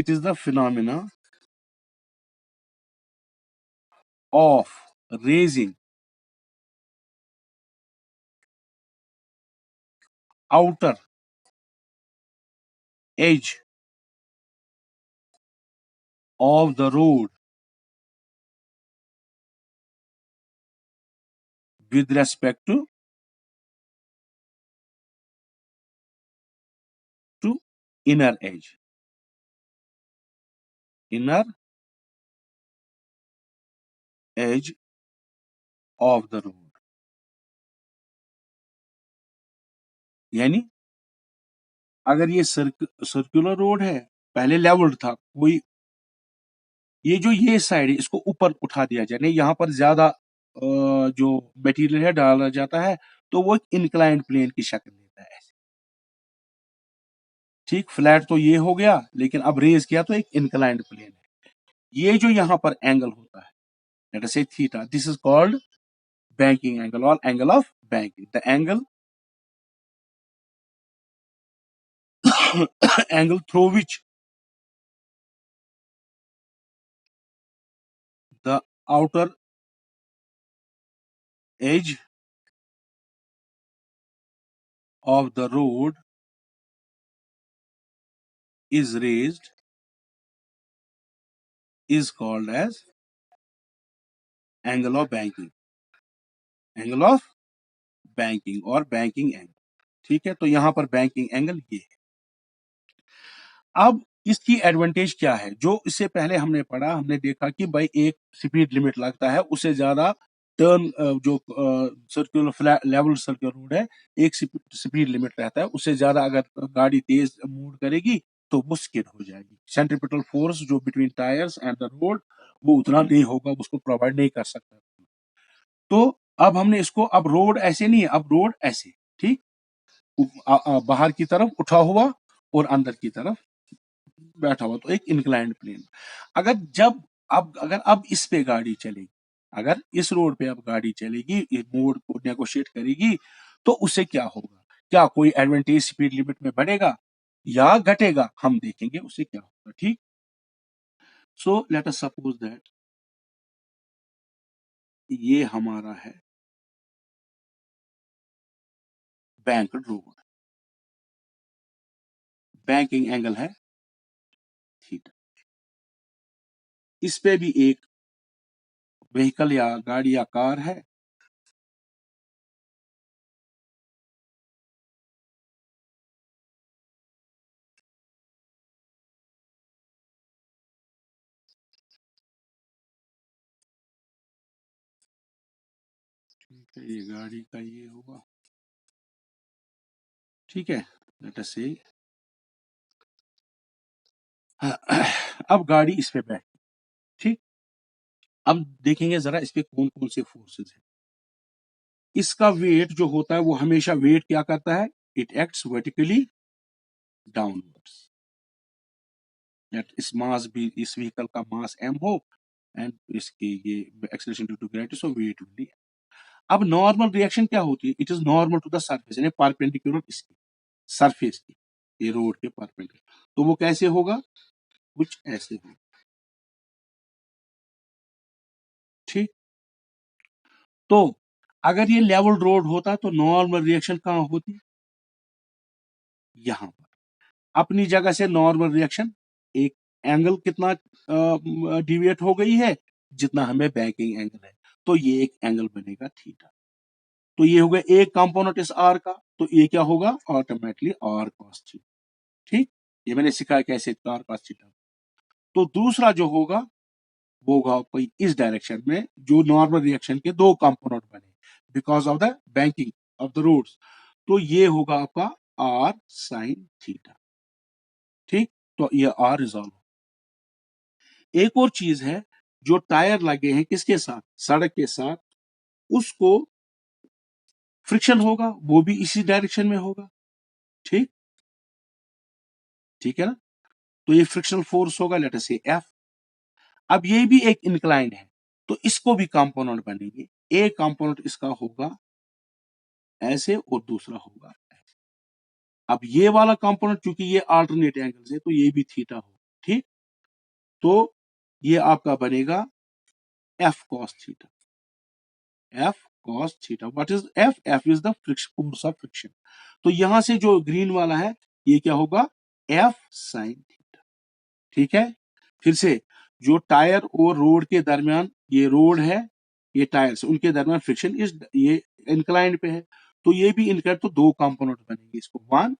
It is the phenomena of raising outer edge of the road with respect to inner edge. Inner edge of the road. यानी अगर ये circular road है, पहले levelled था, कोई ये जो ये साइड है इसको ऊपर उठा दिया जाए, नहीं यहाँ पर ज्यादा जो मटेरियल है डाला जाता है तो वो इंक्लाइंड प्लेन की शक्ल लेता है ऐसे। ठीक, फ्लैट तो ये हो गया, लेकिन अब रेज किया तो एक इंक्लाइंड प्लेन है। ये जो यहाँ पर एंगल होता है, लेट अस से theta, this is called banking angle or angle of banking. The angle angle through which the outer edge of the road is raised is called as angle of banking. Angle of banking or banking angle. ठीक है, तो यहां पर banking angle ये है। अब इसकी advantage क्या है? जो इससे पहले हमने पढ़ा, हमने देखा कि भाई एक स्पीड लिमिट लगता है, उससे ज्यादा टर्न जो सर्कुलर लेवल सर्कुलर रोड है, एक स्पीड लिमिट रहता है, उससे ज्यादा अगर गाड़ी तेज मूव करेगी तो वो स्किड हो जाएगी। सेंट्रीपिटल फोर्स जो between tyres and the road वो उतना नहीं होगा, उसको प्रोवाइड नहीं कर सकता। तो अब हमने इसको, अब रोड ऐसे नहीं है, अब रोड ऐसे, ठीक, बाहर की तरफ उठा हुआ और अंदर की तरफ बैठा हुआ, तो एक इंक्लाइंड प्लेन। अगर अब इस पे गाड़ी चलेगी, अगर इस रोड पे अब गाड़ी चलेगी, इस मोड को नेगोशिएट करेगी, तो उससे क्या होगा? क्या कोई एडवांटेज स्पीड लिमिट में बढ़ेगा या घटेगा? हम देखेंगे उससे क्या होगा। ठीक, so let us suppose that ये हमारा है बैंक्ड रोड, बैंकिंग एंगल है थीटा। इस पे भी एक व्हीकल या गाड़ी या कार है, ठीक है, ये गाड़ी का ये होगा, ठीक है, लेट अस से अब गाड़ी इस पे बैठ, ठीक, अब देखेंगे जरा इस पे कौन कौन से फोर्सेस हैं। इसका वेट जो होता है वो हमेशा वेट क्या करता है? It acts vertically downwards. इस मास भी, इस व्हीकल का मास m हो एंड इसकी ये acceleration due to gravity, so weight will be. अब नॉर्मल रिएक्शन क्या होती है? It is normal to the surface, यानी परपेंडिकुलर इसकी सरफेस की, ये रोड के परपेंडिकुलर। तो वो कैसे होगा? कुछ ऐसे होगा, ठीक। तो अगर ये लेवल रोड होता तो नॉर्मल रिएक्शन कहाँ होती? यहां पर अपनी जगह से नॉर्मल रिएक्शन, एक एंगल कितना डिविएट हो गई है, जितना हमें बैंकिंग एंगल है, तो ये एक एंगल बनेगा थीटा। तो ये हो गया एक कंपोनेंट इस आर का, तो ये क्या होगा? Automatically R cos theta. ठीक, ये मैंने सिखाया कैसे आर कॉस थीटा। तो दूसरा जो होगा वो होगा कोई इस डायरेक्शन में, जो नॉर्मल रिएक्शन के दो कंपोनेंट बने because of the banking of the roads, तो ये होगा आपका आर साइन थीटा। ठीक, तो ये आर रिजॉल्व। एक और चीज है, जो टायर लगे हैं किसके साथ? सड़क के साथ, उसको फ्रिक्शन होगा, वो भी इसी डायरेक्शन में होगा। ठीक, ठीक है ना? तो ये फ्रिक्शनल फोर्स होगा, लेट अस से एफ। अब ये भी एक इंक्लाइंड है, तो इसको भी कंपोनेंट बनेंगे। एक कंपोनेंट इसका होगा ऐसे और दूसरा होगा ऐसे। अब ये वाला कंपोनेंट, क्योंकि ये अल्टरनेट एंगल है, तो ये भी थीटा होगा। ठीक, तो ये आपका बनेगा F cos theta. F cos theta, what is F? F is the force of friction. तो यहां से जो ग्रीन वाला है ये क्या होगा? F sine theta. ठीक है, फिर से जो टायर और रोड के दरमियान, ये रोड है, ये टायर्स, उनके दरमियान फ्रिक्शन इस ये इंक्लाइंड पे है, तो ये भी इनक्लाइंड, तो दो कंपोनेंट बनेंगे इसको, वन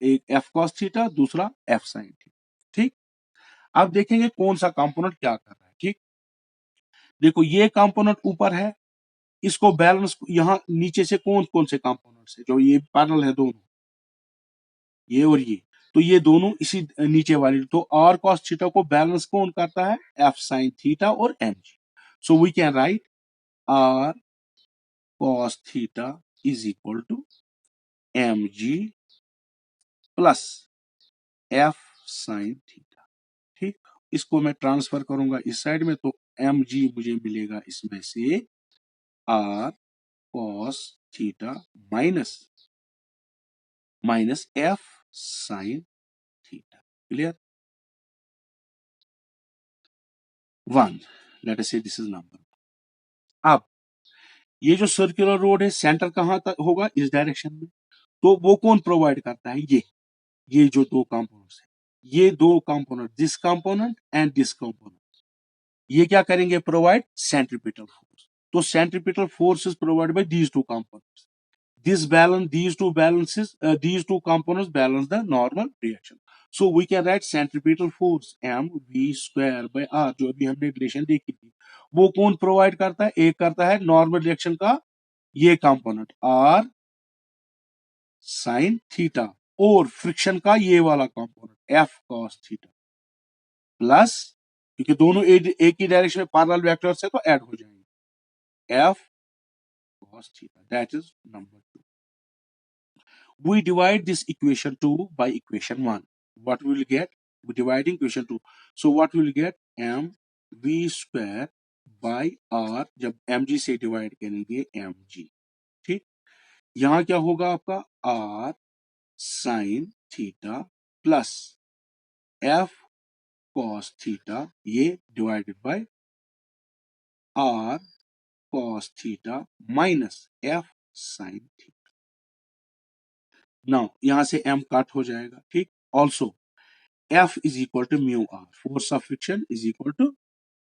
एक एफ कॉस थीटा, दूसरा एफ साइन थीटा। ठीक, अब देखेंगे कौन सा कंपोनेंट क्या कर रहा है। ठीक, देखो ये कंपोनेंट ऊपर है, इसको बैलेंस यहां नीचे से कौन कौन से कंपोनेंट्स है जो ये पैरेलल है दोनों, ये और ये, तो ये दोनों इसी नीचे वाली, तो आर कॉस थीटा को बैलेंस कौन करता है? एफ साइन थीटा और M G. So we can write R cos theta is equal to M G plus F sine theta. ठीक, इसको मैं ट्रांसफर करूंगा इस साइड में, तो एम जी मुझे मिलेगा इसमें से R cos theta minus minus F sine theta. Clear? One, let us say this is number. अब ये जो सर्कुलर रोड है सेंटर कहां तक होगा? इस डायरेक्शन में, तो वो कौन प्रोवाइड करता है? ये जो दो कंपोनेंट्स है, ये दो component, this component and this component, ये क्या करेंगे? Provide centripetal force. तो centripetal force is provided by these two components. This balance, these two components balance the normal reaction. So we can write centripetal force m v square by r, जो अभी हमने relation देखी थी, वो कौन provide करता है? एक करता है नॉर्मल रिएक्शन का ये कंपोनेंट r sin थीटा, और फ्रिक्शन का ये वाला component f cos theta, plus, क्योंकि दोनों एक ही डायरेक्शन में पैरेलल वेक्टर्स है तो ऐड हो जाएंगे, f cos theta, that is number 2। We divide this equation 2 by equation 1. What we will get? We dividing equation 2. So what we will get? mv square by r, जब mg से divide करेंगे mg। ठीक, यहां क्या होगा आपका? r sin theta plus f cos theta, ये divided by r cos theta minus f sin theta. Now यहां से m कट हो जाएगा। ठीक, also F is equal to mu R, force of friction is equal to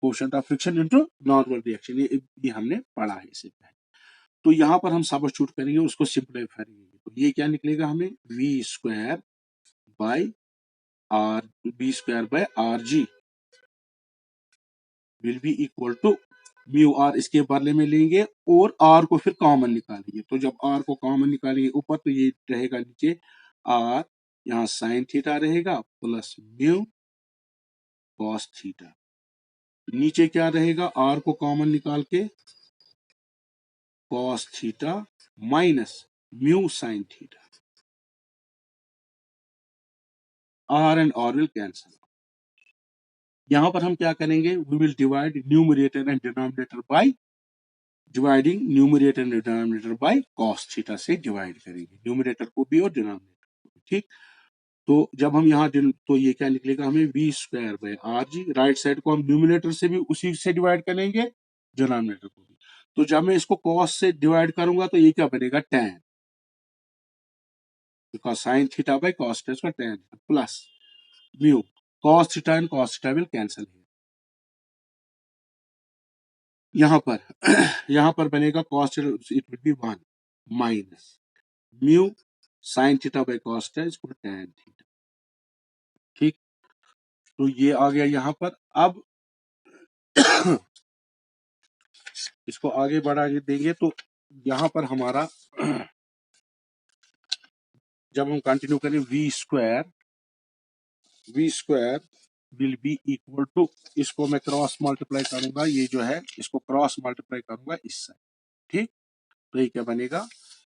quotient of friction into normal reaction, ये हमने पढ़ा है इससे पहले। तो यहाँ पर हम सबस्टिट्यूट करेंगे, उसको सिंप्लीफाई करेंगे, तो ये क्या निकलेगा हमें? v square by R G will be equal to mu R, इसके बदले में लेंगे और आर को फिर कॉमन निकालेंगे, तो जब आर को कॉमन निकालेंगे ऊपर, तो ये रहेगा नीचे आर, यहाँ साइन थीटा रहेगा प्लस म्यू कॉस थीटा, नीचे क्या रहेगा? आर को कॉमन निकाल के cos theta minus mu sine theta, R and R will cancel. यहां पर हम क्या करेंगे? We will divide numerator and denominator by dividing numerator and denominator by cos theta से डिवाइड करेंगे, न्यूमरेटर को भी और डिनोमिनेटर को भी। ठीक, तो जब हम यहाँ तो ये क्या निकलेगा हमें? V square by R G, right side को हम न्यूमरेटर से भी उसी से डिवाइड करेंगे, डिनोमिनेटर को भी। तो जब मैं इसको कॉस से डिवाइड करूंगा तो ये क्या बनेगा? tan, because sine theta by cos theta tan plus mu cos theta and cos theta will cancel. यहाँ पर यहाँ पर बनेगा cos theta, it will be 1 minus mu sine theta by cos theta is equal tan theta. ठीक, तो ये आ गया यहाँ पर। अब इसको आगे बढ़ा के देंगे तो यहाँ पर हमारा जब हम कंटिन्यू करें, v square will be equal to, इसको मैं क्रॉस मल्टीप्लाई करूंगा, ये जो है इसको क्रॉस मल्टीप्लाई करूंगा इस साइड। ठीक, तो ये क्या बनेगा?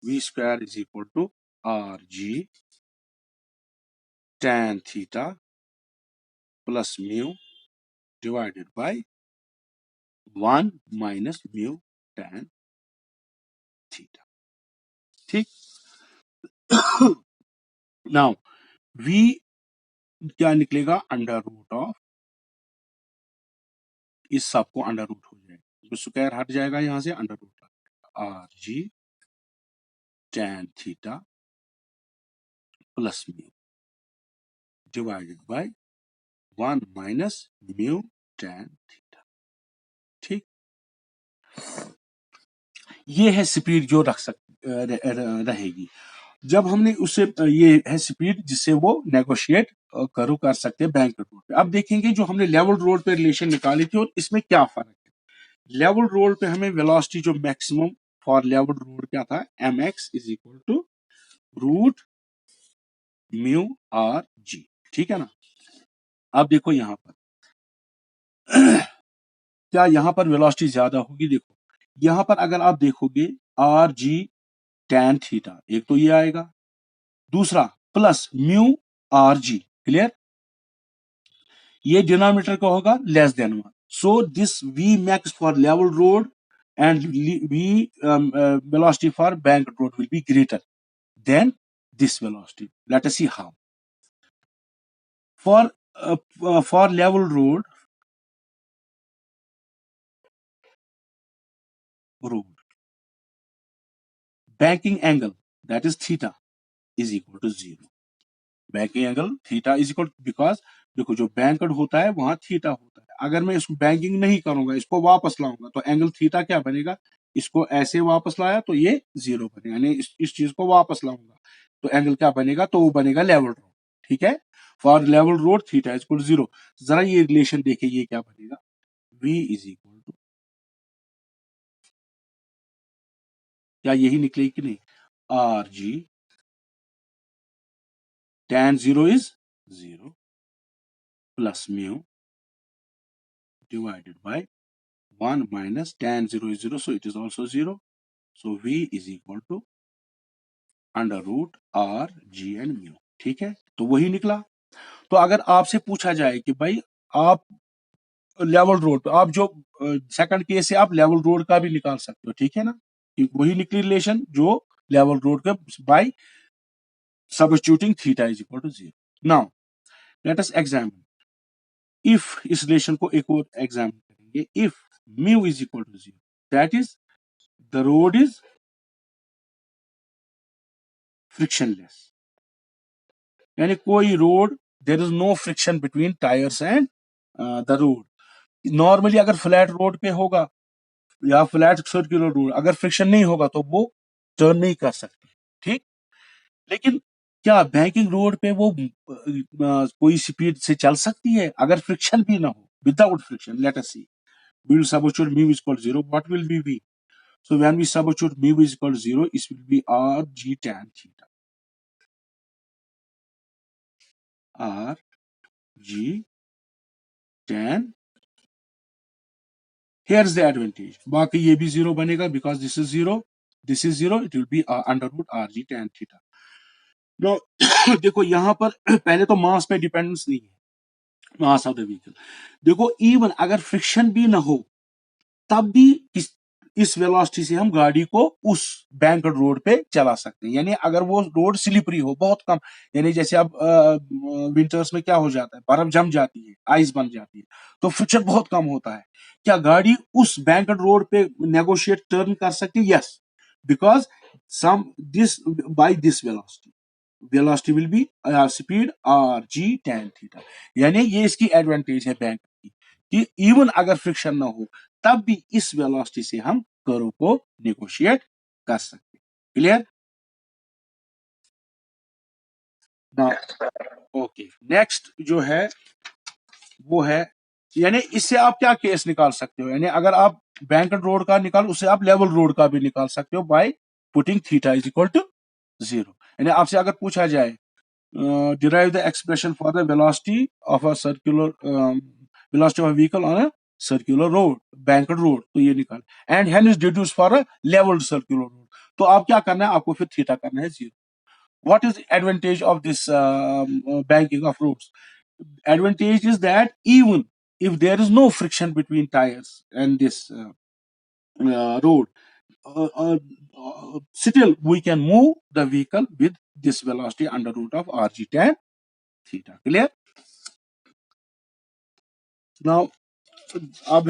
V square is equal to R G tan theta plus mu divided by 1 minus mu tan theta. ठीक, नाउ v क्या निकलेगा? अंडर रूट ऑफ इस सब को अंडर रूट हो जाएगा, तो स्क्वायर हट जाएगा यहाँ से, under root R G tan theta plus mu divided by 1 minus mu tan theta. ठीक, ये है स्पीड जो रहेगी जब हमने उससे, ये है स्पीड जिससे वो नेगोशिएट कर सकते हैं बैंक रोड पे। अब देखेंगे जो हमने लेवल रोड पे रिलेशन निकाली थी और इसमें क्या फर्क है। लेवल रोड पे हमें वेलोसिटी जो मैक्सिमम फॉर लेवल रोड क्या था, mx is equal to root mu R G. ठीक है ना। अब देखो यहाँ पर क्या यहाँ पर वेलोसिटी ज्यादा होगी। देखो यहाँ पर अगर आप देखोगे आर जी tan थीटा, एक तो ये आएगा, दूसरा plus mu R G, clear. ये डिनोमिनेटर का होगा less than 1, so this v max for level road and v velocity for bank road will be greater than this velocity. Let us see how. For level road banking angle, that is theta, is equal to 0. Banking angle theta is equal, because देखो जो बैंकड होता है वहां theta होता है। अगर मैं इसको बैंकिंग नहीं करूंगा, इसको वापस लाऊंगा, तो एंगल थीटा क्या बनेगा, इसको ऐसे वापस लाया तो ये 0 बनेगा, यानी इस चीज को वापस लाऊंगा तो एंगल क्या बनेगा, तो वो बनेगा लेवल रोड। ठीक है, for level road theta is equal 0। जरा ये रिलेशन देखिए, ये क्या बनेगा, v इज इक्वल टू, क्या यही निकलेगी कि नहीं, are G tan 0 is 0 plus mu divided by 1 minus tan 0 is 0, so it is also 0. So v is equal to under root R G and mu. ठीक है, तो वही निकला। तो अगर आपसे पूछा जाए कि भाई आप लेवल रोड पे, आप जो सेकंड केस से आप लेवल रोड का भी निकाल सकते हो, ठीक है ना, कि वही निकली रिलेशन जो लेवल रोड का by substituting theta is equal to 0। Now let us examine, if इस रिलेशन को एक और एग्जामिन करेंगे, if mu is equal to 0, that is the road is frictionless, यानी कोई road, there is no friction between tyres and the road. Normally अगर flat road पे होगा या फ्लैट सर्कुलर रोड, अगर फ्रिक्शन नहीं होगा तो वो टर्न नहीं कर सकती। ठीक, लेकिन क्या बैंकिंग रोड पे वो कोई स्पीड से चल सकती है अगर फ्रिक्शन भी ना हो, without friction. Let us see, we will substitute mu is equal to 0, what will be v? So when we substitute mu is equal to 0, it will be r g tan theta, r g tan, here is the advantage, बाकी ये भी 0 बनेगा because this is 0, this is 0, it will be under root r g tan theta. Now देखो यहाँ पर पहले तो मास पे डिपेंडेंस नहीं है, मास ऑफ द व्हीकल। देखो इवन अगर फ्रिक्शन भी ना हो तब भी इस वेलोसिटी से हम गाड़ी को उस बैंकड रोड पे चला सकते हैं, यानी अगर वो रोड स्लिपरी हो बहुत कम, यानी जैसे अब विंटर्स में क्या हो जाता है, बर्फ जम जाती है, आइस बन जाती है, तो फ्रिक्शन बहुत कम होता है। क्या गाड़ी उस बैंकड रोड पे नेगोशिएट टर्न कर सकती है? Yes, because some this by this velocity will be speed R G tan theta, यानी ये इसकी एडवांटेज है बैंक की, कि इवन अगर फ्रिक्शन ना हो तब भी इस वेलोसिटी से हम कर्व को नेगोशिएट कर सकते। क्लियर ना। ओके, नेक्स्ट जो है वो है, यानी इससे आप क्या केस निकाल सकते हो, यानी अगर आप बैंकड रोड का निकाल, उससे आप लेवल रोड का भी निकाल सकते हो by putting theta is equal to 0। यानी आपसे अगर पूछा जाए derive the expression for the velocity of a circular velocity of a vehicle on a circular road, banked road, तो ये निकाल, and hence deduce for a leveled circular road, तो आप क्या करना है, आपको फिर थीटा करना है 0। what is the advantage of this banking of roads? Advantage is that even if there is no friction between tires and this road, still we can move the vehicle with this velocity under root of rg tan theta. Clear? Now, अब है